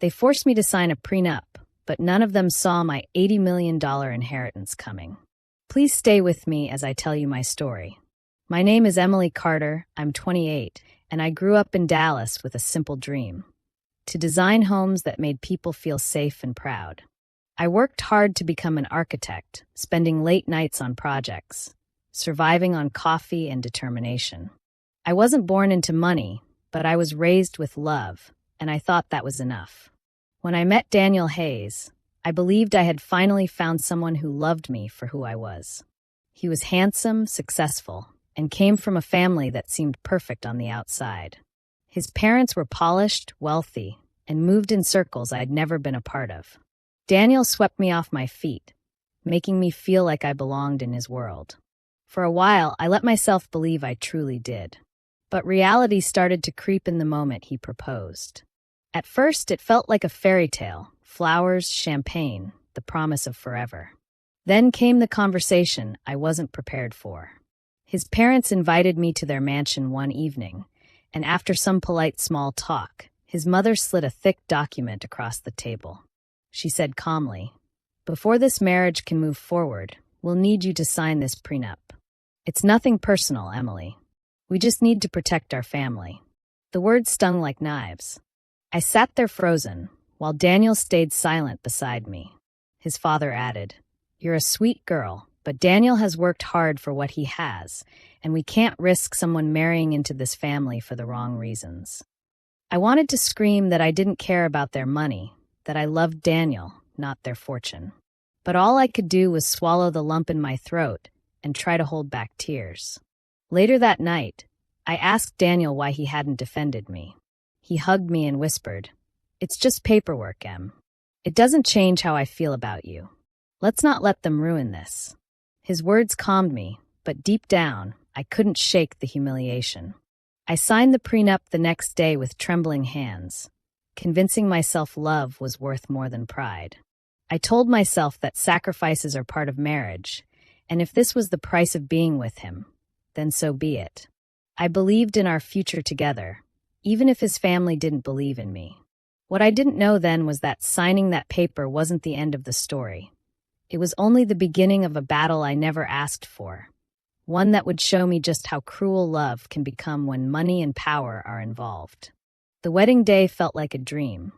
They forced me to sign a prenup, but none of them saw my $80 million inheritance coming. Please stay with me as I tell you my story. My name is Emily Carter, I'm 28, and I grew up in Dallas with a simple dream: to design homes that made people feel safe and proud. I worked hard to become an architect, spending late nights on projects, surviving on coffee and determination. I wasn't born into money, but I was raised with love, and I thought that was enough. When I met Daniel Hayes, I believed I had finally found someone who loved me for who I was. He was handsome, successful, and came from a family that seemed perfect on the outside. His parents were polished, wealthy, and moved in circles I'd never been a part of. Daniel swept me off my feet, making me feel like I belonged in his world. For a while, I let myself believe I truly did. But reality started to creep in the moment he proposed. At first, it felt like a fairy tale: flowers, champagne, the promise of forever. Then came the conversation I wasn't prepared for. His parents invited me to their mansion one evening, and after some polite small talk, his mother slid a thick document across the table. She said calmly, "Before this marriage can move forward, we'll need you to sign this prenup. It's nothing personal, Emily. We just need to protect our family." The words stung like knives. I sat there frozen, while Daniel stayed silent beside me. His father added, "You're a sweet girl, but Daniel has worked hard for what he has, and we can't risk someone marrying into this family for the wrong reasons." I wanted to scream that I didn't care about their money, that I loved Daniel, not their fortune. But all I could do was swallow the lump in my throat and try to hold back tears. Later that night, I asked Daniel why he hadn't defended me. He hugged me and whispered, "It's just paperwork, Em. It doesn't change how I feel about you. Let's not let them ruin this." His words calmed me, but deep down, I couldn't shake the humiliation. I signed the prenup the next day with trembling hands, convincing myself love was worth more than pride. I told myself that sacrifices are part of marriage, and if this was the price of being with him, then so be it. I believed in our future together, even if his family didn't believe in me. What I didn't know then was that signing that paper wasn't the end of the story. It was only the beginning of a battle I never asked for, one that would show me just how cruel love can become when money and power are involved. The wedding day felt like a dream.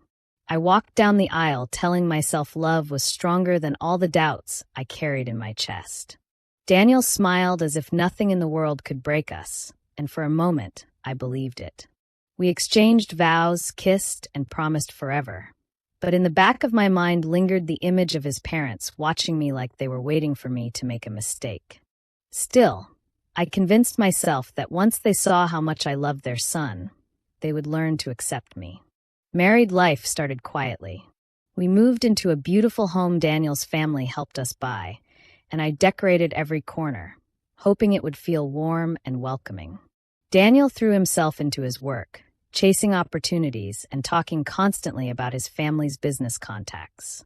I walked down the aisle telling myself love was stronger than all the doubts I carried in my chest. Daniel smiled as if nothing in the world could break us, and for a moment, I believed it. We exchanged vows, kissed, and promised forever. But in the back of my mind lingered the image of his parents watching me like they were waiting for me to make a mistake. Still, I convinced myself that once they saw how much I loved their son, they would learn to accept me. Married life started quietly. We moved into a beautiful home Daniel's family helped us buy, and I decorated every corner, hoping it would feel warm and welcoming. Daniel threw himself into his work, chasing opportunities and talking constantly about his family's business contacts.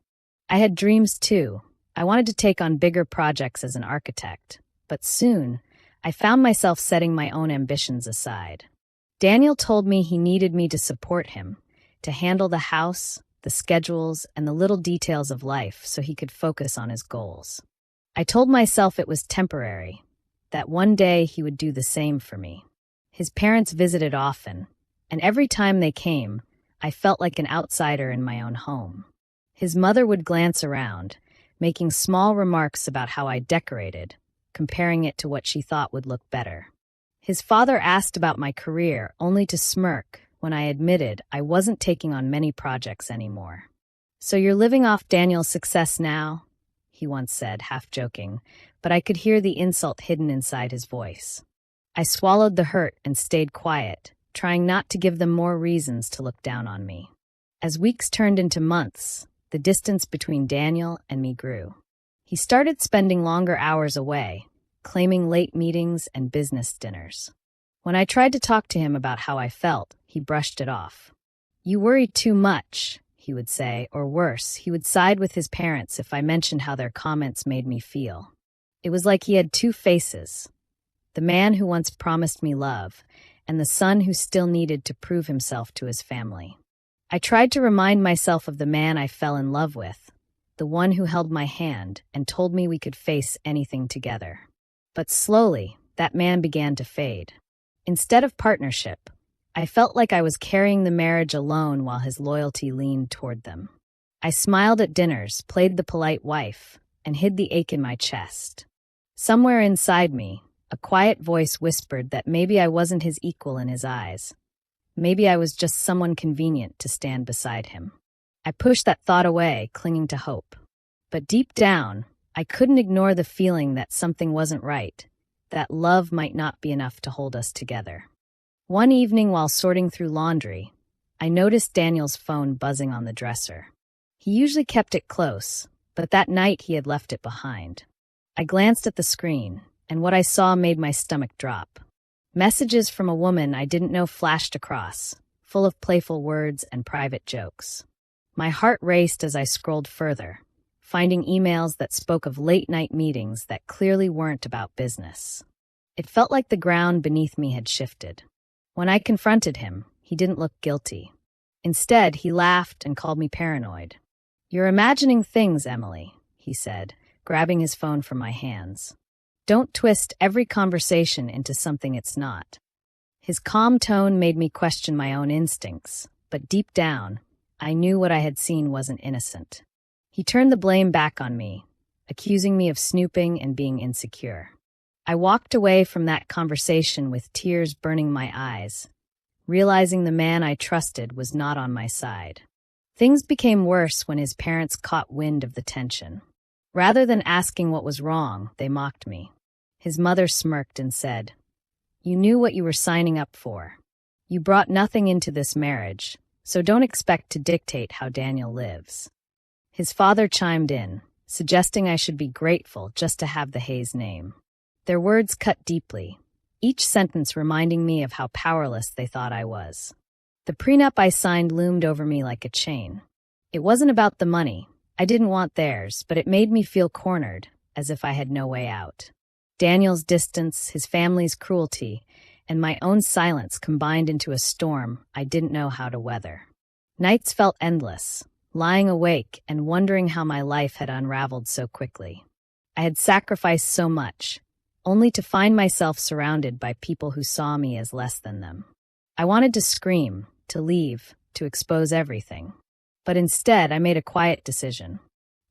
I had dreams too. I wanted to take on bigger projects as an architect, but soon I found myself setting my own ambitions aside. Daniel told me he needed me to support him, to handle the house, the schedules, and the little details of life so he could focus on his goals. I told myself it was temporary, that one day he would do the same for me. His parents visited often, and every time they came, I felt like an outsider in my own home. His mother would glance around, making small remarks about how I decorated, comparing it to what she thought would look better. His father asked about my career, only to smirk when I admitted I wasn't taking on many projects anymore. "So you're living off Daniel's success now?" he once said, half joking, but I could hear the insult hidden inside his voice. I swallowed the hurt and stayed quiet, trying not to give them more reasons to look down on me. As weeks turned into months, the distance between Daniel and me grew. He started spending longer hours away, claiming late meetings and business dinners. When I tried to talk to him about how I felt, he brushed it off. "You worry too much," he would say, or worse, he would side with his parents if I mentioned how their comments made me feel. It was like he had two faces: the man who once promised me love, and the son who still needed to prove himself to his family. I tried to remind myself of the man I fell in love with, the one who held my hand and told me we could face anything together. But slowly, that man began to fade. Instead of partnership, I felt like I was carrying the marriage alone while his loyalty leaned toward them. I smiled at dinners, played the polite wife, and hid the ache in my chest. Somewhere inside me, a quiet voice whispered that maybe I wasn't his equal in his eyes. Maybe I was just someone convenient to stand beside him. I pushed that thought away, clinging to hope. But deep down, I couldn't ignore the feeling that something wasn't right, that love might not be enough to hold us together. One evening while sorting through laundry, I noticed Daniel's phone buzzing on the dresser. He usually kept it close, but that night he had left it behind. I glanced at the screen, and what I saw made my stomach drop. Messages from a woman I didn't know flashed across, full of playful words and private jokes. My heart raced as I scrolled further, finding emails that spoke of late-night meetings that clearly weren't about business. It felt like the ground beneath me had shifted. When I confronted him, he didn't look guilty. Instead, he laughed and called me paranoid. "You're imagining things, Emily," he said, grabbing his phone from my hands. "Don't twist every conversation into something it's not." His calm tone made me question my own instincts, but deep down, I knew what I had seen wasn't innocent. He turned the blame back on me, accusing me of snooping and being insecure. I walked away from that conversation with tears burning my eyes, realizing the man I trusted was not on my side. Things became worse when his parents caught wind of the tension. Rather than asking what was wrong, they mocked me. His mother smirked and said, "You knew what you were signing up for. You brought nothing into this marriage, so don't expect to dictate how Daniel lives." His father chimed in, suggesting I should be grateful just to have the Hayes name. Their words cut deeply, each sentence reminding me of how powerless they thought I was. The prenup I signed loomed over me like a chain. It wasn't about the money. I didn't want theirs, but it made me feel cornered, as if I had no way out. Daniel's distance, his family's cruelty, and my own silence combined into a storm I didn't know how to weather. Nights felt endless, lying awake and wondering how my life had unraveled so quickly. I had sacrificed so much, only to find myself surrounded by people who saw me as less than them. I wanted to scream, to leave, to expose everything. But instead, I made a quiet decision.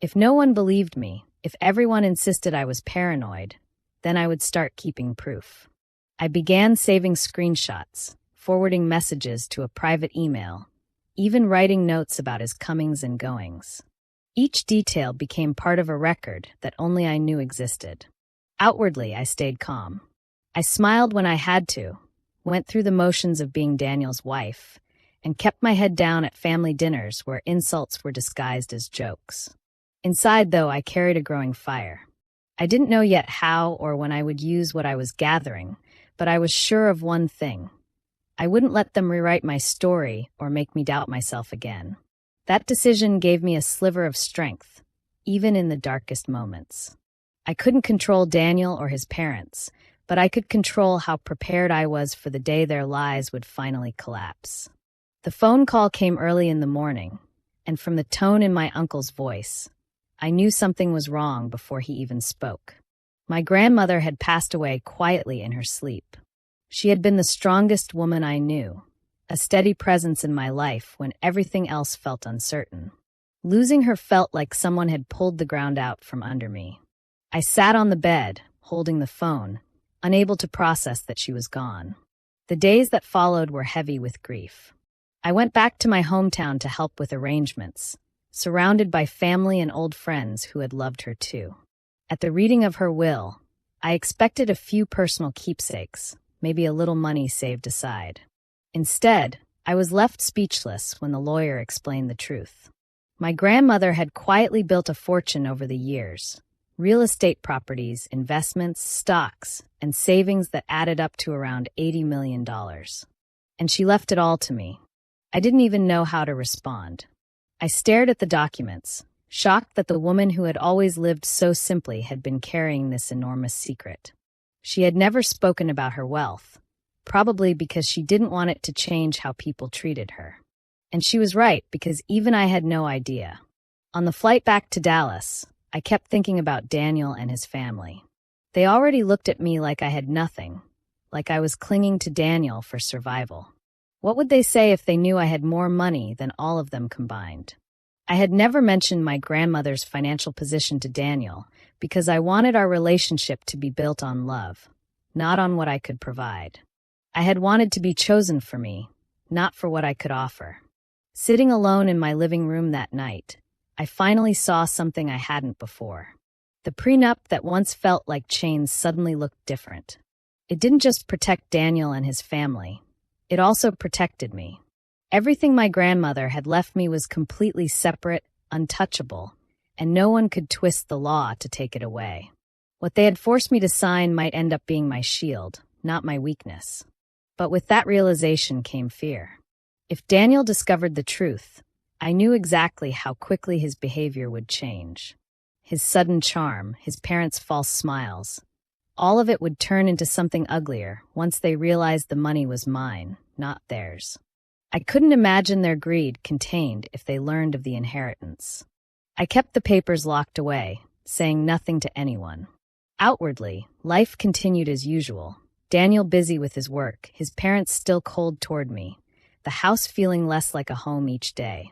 If no one believed me, if everyone insisted I was paranoid, then I would start keeping proof. I began saving screenshots, forwarding messages to a private email, even writing notes about his comings and goings. Each detail became part of a record that only I knew existed. Outwardly, I stayed calm. I smiled when I had to, went through the motions of being Daniel's wife, and kept my head down at family dinners where insults were disguised as jokes. Inside, though, I carried a growing fire. I didn't know yet how or when I would use what I was gathering, but I was sure of one thing. I wouldn't let them rewrite my story or make me doubt myself again. That decision gave me a sliver of strength, even in the darkest moments. I couldn't control Daniel or his parents, but I could control how prepared I was for the day their lives would finally collapse. The phone call came early in the morning, and from the tone in my uncle's voice, I knew something was wrong before he even spoke. My grandmother had passed away quietly in her sleep. She had been the strongest woman I knew, a steady presence in my life when everything else felt uncertain. Losing her felt like someone had pulled the ground out from under me. I sat on the bed, holding the phone, unable to process that she was gone. The days that followed were heavy with grief. I went back to my hometown to help with arrangements, surrounded by family and old friends who had loved her too. At the reading of her will, I expected a few personal keepsakes, maybe a little money saved aside. Instead, I was left speechless when the lawyer explained the truth. My grandmother had quietly built a fortune over the years, real estate properties, investments, stocks, and savings that added up to around $80 million. And she left it all to me. I didn't even know how to respond. I stared at the documents, shocked that the woman who had always lived so simply had been carrying this enormous secret. She had never spoken about her wealth, probably because she didn't want it to change how people treated her. And she was right, because even I had no idea. On the flight back to Dallas, I kept thinking about Daniel and his family. They already looked at me like I had nothing, like I was clinging to Daniel for survival. What would they say if they knew I had more money than all of them combined? I had never mentioned my grandmother's financial position to Daniel because I wanted our relationship to be built on love, not on what I could provide. I had wanted to be chosen for me, not for what I could offer. Sitting alone in my living room that night, I finally saw something I hadn't before. The prenup that once felt like chains suddenly looked different. It didn't just protect Daniel and his family. It also protected me. Everything my grandmother had left me was completely separate, untouchable, and no one could twist the law to take it away. What they had forced me to sign might end up being my shield, not my weakness. But with that realization came fear. If Daniel discovered the truth, I knew exactly how quickly his behavior would change. His sudden charm, his parents' false smiles, all of it would turn into something uglier once they realized the money was mine, not theirs. I couldn't imagine their greed contained if they learned of the inheritance. I kept the papers locked away, saying nothing to anyone. Outwardly, life continued as usual. Daniel busy with his work, his parents still cold toward me, the house feeling less like a home each day.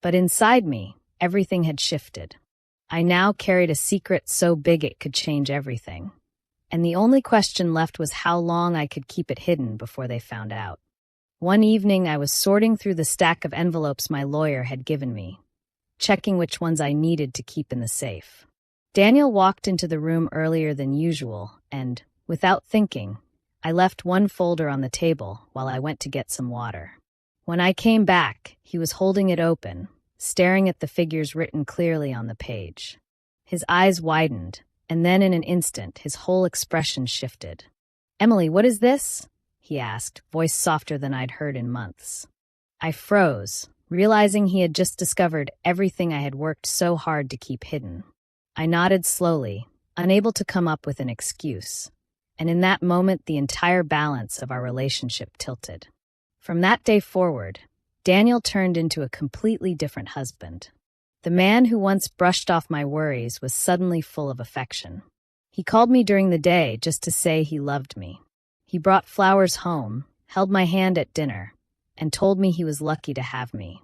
But inside me, everything had shifted. I now carried a secret so big it could change everything. And the only question left was how long I could keep it hidden before they found out. One evening, I was sorting through the stack of envelopes my lawyer had given me, checking which ones I needed to keep in the safe. Daniel walked into the room earlier than usual, and, without thinking, I left one folder on the table while I went to get some water. When I came back, he was holding it open, staring at the figures written clearly on the page. His eyes widened, and then in an instant, his whole expression shifted. "Emily, what is this?" he asked, voice softer than I'd heard in months. I froze, realizing he had just discovered everything I had worked so hard to keep hidden. I nodded slowly, unable to come up with an excuse, and in that moment the entire balance of our relationship tilted. From that day forward, Daniel turned into a completely different husband. The man who once brushed off my worries was suddenly full of affection. He called me during the day just to say he loved me. He brought flowers home, held my hand at dinner, and told me he was lucky to have me.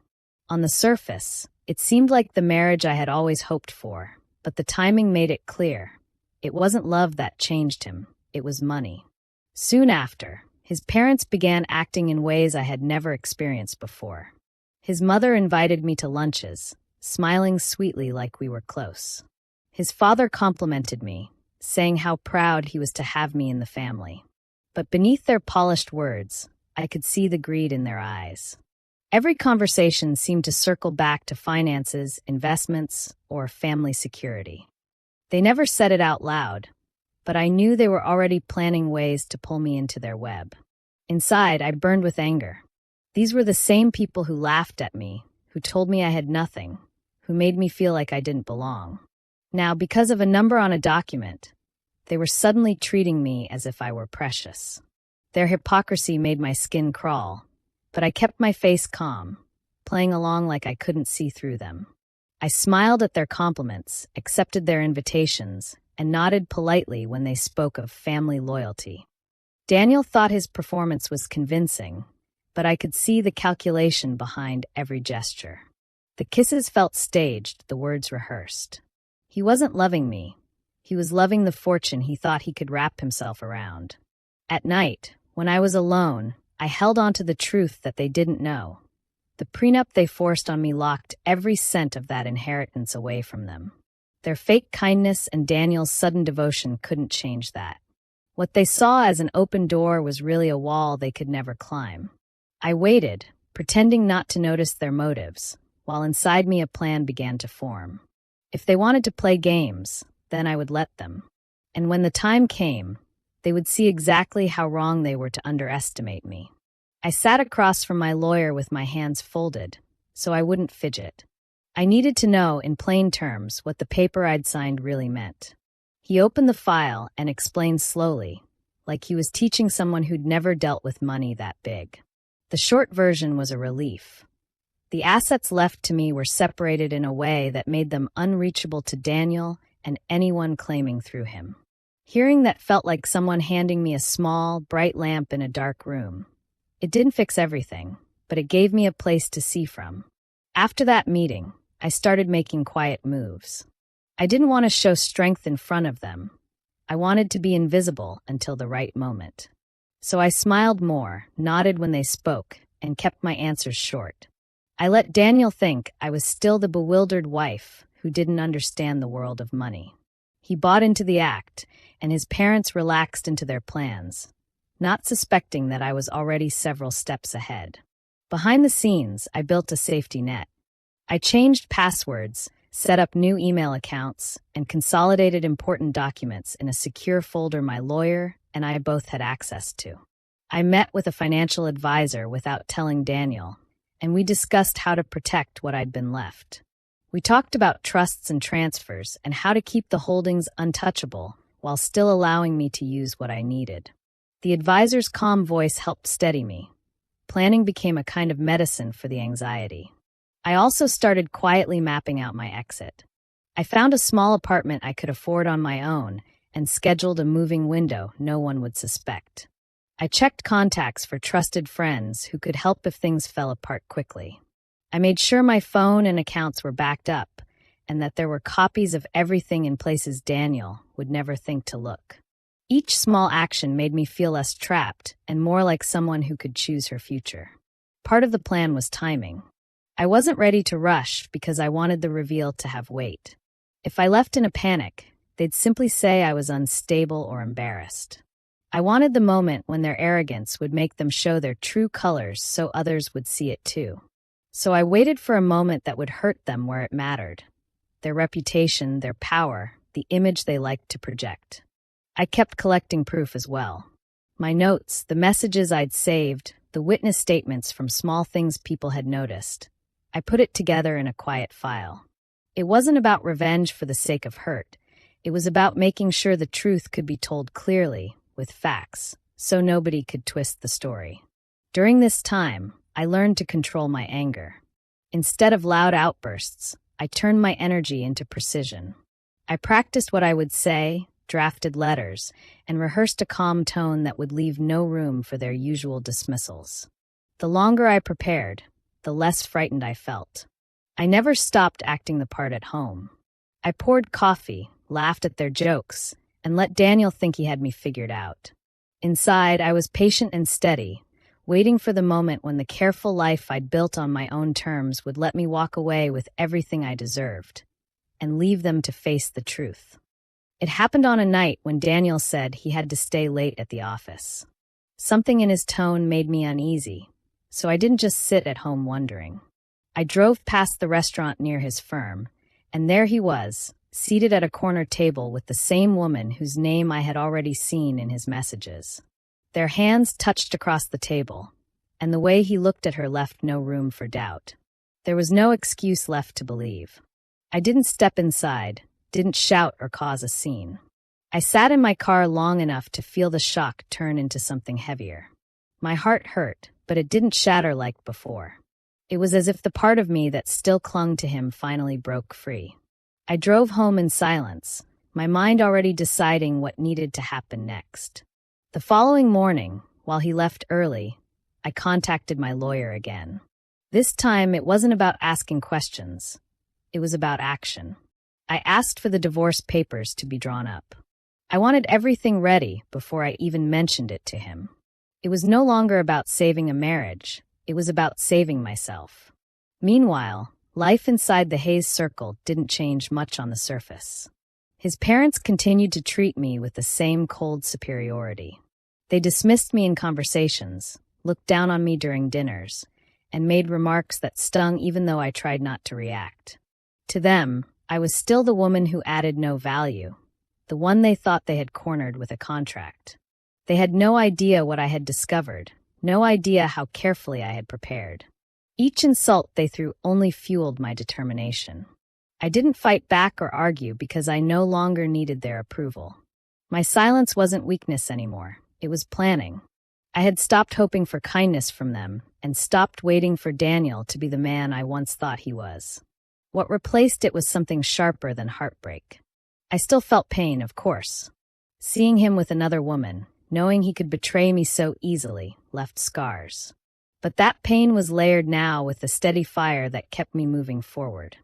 On the surface, it seemed like the marriage I had always hoped for, but the timing made it clear. It wasn't love that changed him, it was money. Soon after, his parents began acting in ways I had never experienced before. His mother invited me to lunches, smiling sweetly like we were close. His father complimented me, saying how proud he was to have me in the family. But beneath their polished words, I could see the greed in their eyes. Every conversation seemed to circle back to finances, investments, or family security. They never said it out loud, but I knew they were already planning ways to pull me into their web. Inside, I burned with anger. These were the same people who laughed at me, who told me I had nothing, who made me feel like I didn't belong. Now, because of a number on a document, they were suddenly treating me as if I were precious. Their hypocrisy made my skin crawl, but I kept my face calm, playing along like I couldn't see through them. I smiled at their compliments, accepted their invitations, and nodded politely when they spoke of family loyalty. Daniel thought his performance was convincing, but I could see the calculation behind every gesture. The kisses felt staged, the words rehearsed. He wasn't loving me. He was loving the fortune he thought he could wrap himself around. At night, when I was alone, I held on to the truth that they didn't know. The prenup they forced on me locked every cent of that inheritance away from them. Their fake kindness and Daniel's sudden devotion couldn't change that. What they saw as an open door was really a wall they could never climb. I waited, pretending not to notice their motives, while inside me a plan began to form. If they wanted to play games, then I would let them. And when the time came, they would see exactly how wrong they were to underestimate me. I sat across from my lawyer with my hands folded, so I wouldn't fidget. I needed to know, in plain terms, what the paper I'd signed really meant. He opened the file and explained slowly, like he was teaching someone who'd never dealt with money that big. The short version was a relief. The assets left to me were separated in a way that made them unreachable to Daniel and anyone claiming through him. Hearing that felt like someone handing me a small, bright lamp in a dark room. It didn't fix everything, but it gave me a place to see from. After that meeting, I started making quiet moves. I didn't want to show strength in front of them. I wanted to be invisible until the right moment. So I smiled more, nodded when they spoke, and kept my answers short. I let Daniel think I was still the bewildered wife who didn't understand the world of money. He bought into the act, and his parents relaxed into their plans, not suspecting that I was already several steps ahead. Behind the scenes, I built a safety net. I changed passwords, set up new email accounts, and consolidated important documents in a secure folder my lawyer and I both had access to. I met with a financial advisor without telling Daniel, and we discussed how to protect what I'd been left. We talked about trusts and transfers and how to keep the holdings untouchable while still allowing me to use what I needed. The advisor's calm voice helped steady me. Planning became a kind of medicine for the anxiety. I also started quietly mapping out my exit. I found a small apartment I could afford on my own and scheduled a moving window no one would suspect. I checked contacts for trusted friends who could help if things fell apart quickly. I made sure my phone and accounts were backed up and that there were copies of everything in places Daniel would never think to look. Each small action made me feel less trapped and more like someone who could choose her future. Part of the plan was timing. I wasn't ready to rush because I wanted the reveal to have weight. If I left in a panic, they'd simply say I was unstable or embarrassed. I wanted the moment when their arrogance would make them show their true colors so others would see it too. So I waited for a moment that would hurt them where it mattered. Their reputation, their power, the image they liked to project. I kept collecting proof as well. My notes, the messages I'd saved, the witness statements from small things people had noticed. I put it together in a quiet file. It wasn't about revenge for the sake of hurt. It was about making sure the truth could be told clearly, with facts, so nobody could twist the story. During this time, I learned to control my anger. Instead of loud outbursts, I turned my energy into precision. I practiced what I would say, drafted letters, and rehearsed a calm tone that would leave no room for their usual dismissals. The longer I prepared, the less frightened I felt. I never stopped acting the part at home. I poured coffee, laughed at their jokes, and let Daniel think he had me figured out. Inside, I was patient and steady, waiting for the moment when the careful life I'd built on my own terms would let me walk away with everything I deserved, and leave them to face the truth. It happened on a night when Daniel said he had to stay late at the office. Something in his tone made me uneasy, so I didn't just sit at home wondering. I drove past the restaurant near his firm, and there he was, seated at a corner table with the same woman whose name I had already seen in his messages. Their hands touched across the table, and the way he looked at her left no room for doubt. There was no excuse left to believe. I didn't step inside, didn't shout or cause a scene. I sat in my car long enough to feel the shock turn into something heavier. My heart hurt, but it didn't shatter like before. It was as if the part of me that still clung to him finally broke free. I drove home in silence, my mind already deciding what needed to happen next. The following morning, while he left early, I contacted my lawyer again. This time, it wasn't about asking questions. It was about action. I asked for the divorce papers to be drawn up. I wanted everything ready before I even mentioned it to him. It was no longer about saving a marriage. It was about saving myself. Meanwhile, life inside the Hayes circle didn't change much on the surface. His parents continued to treat me with the same cold superiority. They dismissed me in conversations, looked down on me during dinners, and made remarks that stung even though I tried not to react. To them, I was still the woman who added no value, the one they thought they had cornered with a contract. They had no idea what I had discovered, no idea how carefully I had prepared. Each insult they threw only fueled my determination. I didn't fight back or argue because I no longer needed their approval. My silence wasn't weakness anymore. It was planning. I had stopped hoping for kindness from them and stopped waiting for Daniel to be the man I once thought he was. What replaced it was something sharper than heartbreak. I still felt pain, of course. Seeing him with another woman, knowing he could betray me so easily, left scars. But that pain was layered now with the steady fire that kept me moving forward.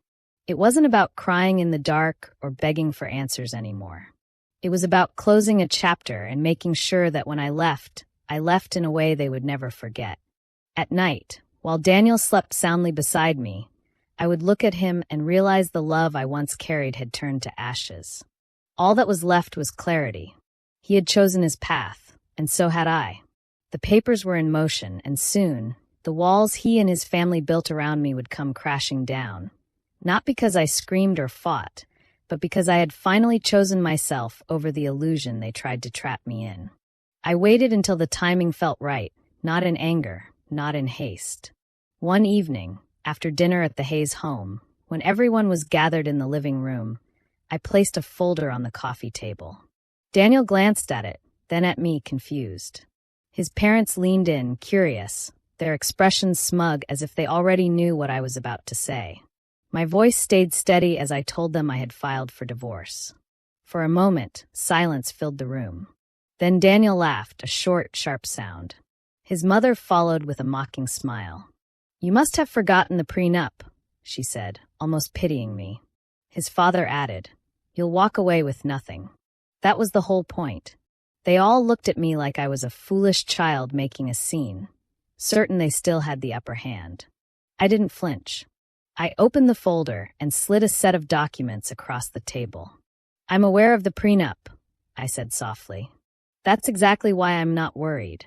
It wasn't about crying in the dark or begging for answers anymore. It was about closing a chapter and making sure that when I left in a way they would never forget. At night, while Daniel slept soundly beside me, I would look at him and realize the love I once carried had turned to ashes. All that was left was clarity. He had chosen his path, and so had I. The papers were in motion, and soon, the walls he and his family built around me would come crashing down. Not because I screamed or fought, but because I had finally chosen myself over the illusion they tried to trap me in. I waited until the timing felt right, not in anger, not in haste. One evening, after dinner at the Hayes home, when everyone was gathered in the living room, I placed a folder on the coffee table. Daniel glanced at it, then at me, confused. His parents leaned in, curious, their expressions smug as if they already knew what I was about to say. My voice stayed steady as I told them I had filed for divorce. For a moment, silence filled the room. Then Daniel laughed, a short, sharp sound. His mother followed with a mocking smile. "You must have forgotten the prenup," she said, almost pitying me. His father added, "You'll walk away with nothing." That was the whole point. They all looked at me like I was a foolish child making a scene, certain they still had the upper hand. I didn't flinch. I opened the folder and slid a set of documents across the table. "I'm aware of the prenup," I said softly. "That's exactly why I'm not worried."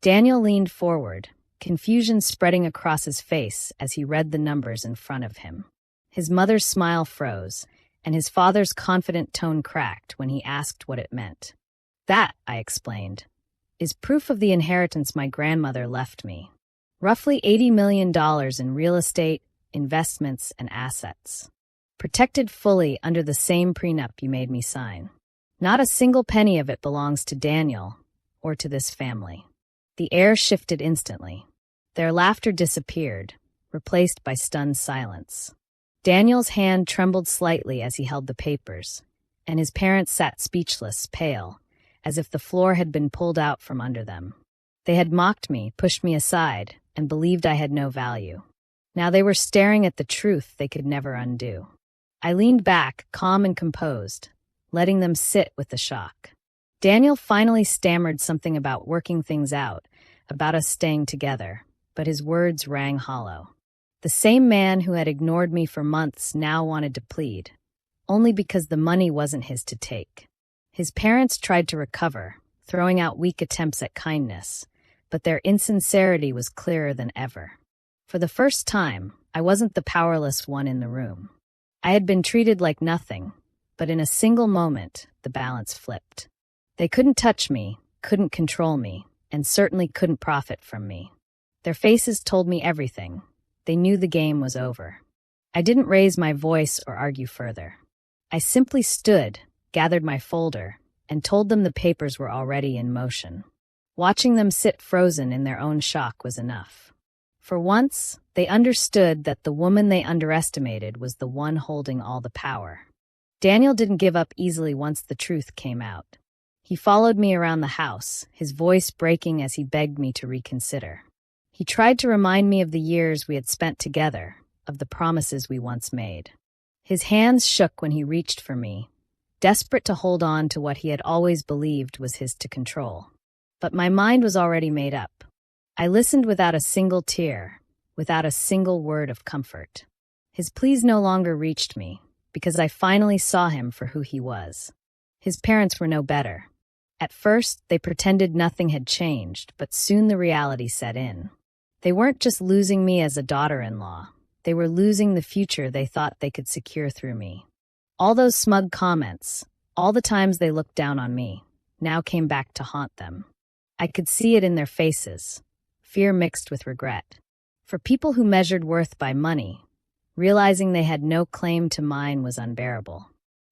Daniel leaned forward, confusion spreading across his face as he read the numbers in front of him. His mother's smile froze, and his father's confident tone cracked when he asked what it meant. "That," I explained, "is proof of the inheritance my grandmother left me. Roughly $80 million in real estate, investments, and assets. Protected fully under the same prenup you made me sign. Not a single penny of it belongs to Daniel or to this family." The air shifted instantly. Their laughter disappeared, replaced by stunned silence. Daniel's hand trembled slightly as he held the papers, and his parents sat speechless, pale, as if the floor had been pulled out from under them. They had mocked me, pushed me aside, and believed I had no value. Now they were staring at the truth they could never undo. I leaned back, calm and composed, letting them sit with the shock. Daniel finally stammered something about working things out, about us staying together, but his words rang hollow. The same man who had ignored me for months now wanted to plead, only because the money wasn't his to take. His parents tried to recover, throwing out weak attempts at kindness, but their insincerity was clearer than ever. For the first time, I wasn't the powerless one in the room. I had been treated like nothing, but in a single moment, the balance flipped. They couldn't touch me, couldn't control me, and certainly couldn't profit from me. Their faces told me everything. They knew the game was over. I didn't raise my voice or argue further. I simply stood, gathered my folder, and told them the papers were already in motion. Watching them sit frozen in their own shock was enough. For once, they understood that the woman they underestimated was the one holding all the power. Daniel didn't give up easily once the truth came out. He followed me around the house, his voice breaking as he begged me to reconsider. He tried to remind me of the years we had spent together, of the promises we once made. His hands shook when he reached for me, desperate to hold on to what he had always believed was his to control. But my mind was already made up. I listened without a single tear, without a single word of comfort. His pleas no longer reached me, because I finally saw him for who he was. His parents were no better. At first, they pretended nothing had changed, but soon the reality set in. They weren't just losing me as a daughter-in-law. They were losing the future they thought they could secure through me. All those smug comments, all the times they looked down on me, now came back to haunt them. I could see it in their faces. Fear mixed with regret. For people who measured worth by money, realizing they had no claim to mine was unbearable.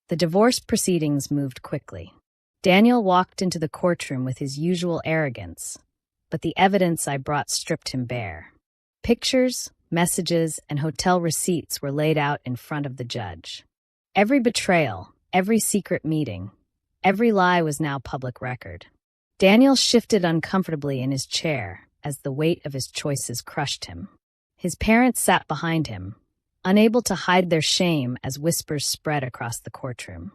The divorce proceedings moved quickly. Daniel walked into the courtroom with his usual arrogance, but the evidence I brought stripped him bare. Pictures, messages, and hotel receipts were laid out in front of the judge. Every betrayal, every secret meeting, every lie was now public record. Daniel shifted uncomfortably in his chair as the weight of his choices crushed him. His parents sat behind him, unable to hide their shame as whispers spread across the courtroom.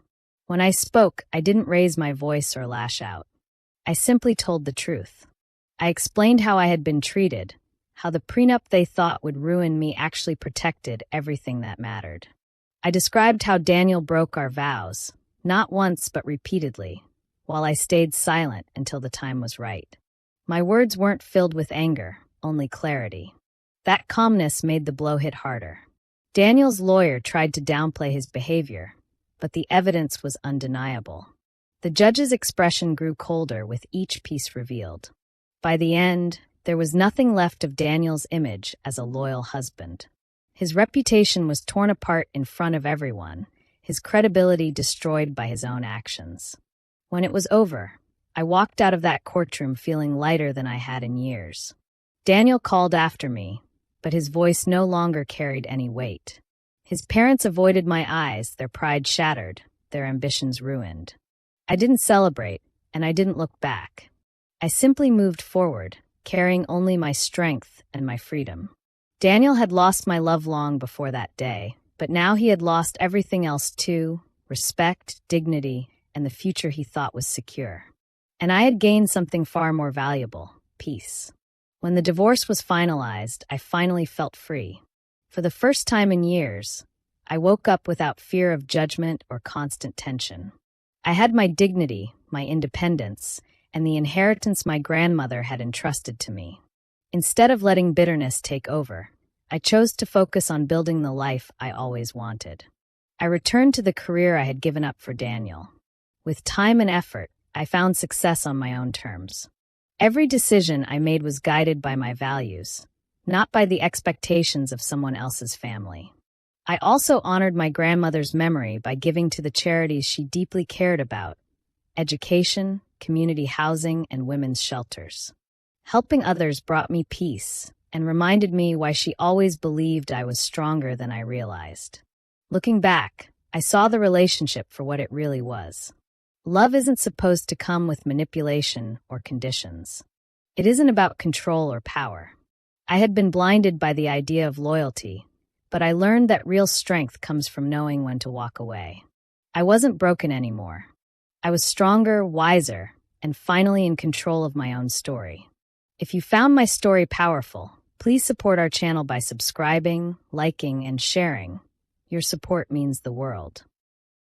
When I spoke, I didn't raise my voice or lash out. I simply told the truth. I explained how I had been treated, how the prenup they thought would ruin me actually protected everything that mattered. I described how Daniel broke our vows, not once but repeatedly, while I stayed silent until the time was right. My words weren't filled with anger, only clarity. That calmness made the blow hit harder. Daniel's lawyer tried to downplay his behavior, but the evidence was undeniable. The judge's expression grew colder with each piece revealed. By the end, there was nothing left of Daniel's image as a loyal husband. His reputation was torn apart in front of everyone, his credibility destroyed by his own actions. When it was over, I walked out of that courtroom feeling lighter than I had in years. Daniel called after me, but his voice no longer carried any weight. His parents avoided my eyes, their pride shattered, their ambitions ruined. I didn't celebrate, and I didn't look back. I simply moved forward, carrying only my strength and my freedom. Daniel had lost my love long before that day, but now he had lost everything else too: respect, dignity, and the future he thought was secure. And I had gained something far more valuable: peace. When the divorce was finalized, I finally felt free. For the first time in years, I woke up without fear of judgment or constant tension. I had my dignity, my independence, and the inheritance my grandmother had entrusted to me. Instead of letting bitterness take over, I chose to focus on building the life I always wanted. I returned to the career I had given up for Daniel. With time and effort, I found success on my own terms. Every decision I made was guided by my values, not by the expectations of someone else's family. I also honored my grandmother's memory by giving to the charities she deeply cared about: education, community housing, and women's shelters. Helping others brought me peace and reminded me why she always believed I was stronger than I realized. Looking back, I saw the relationship for what it really was. Love isn't supposed to come with manipulation or conditions. It isn't about control or power. I had been blinded by the idea of loyalty, but I learned that real strength comes from knowing when to walk away. I wasn't broken anymore. I was stronger, wiser, and finally in control of my own story. If you found my story powerful, please support our channel by subscribing, liking, and sharing. Your support means the world.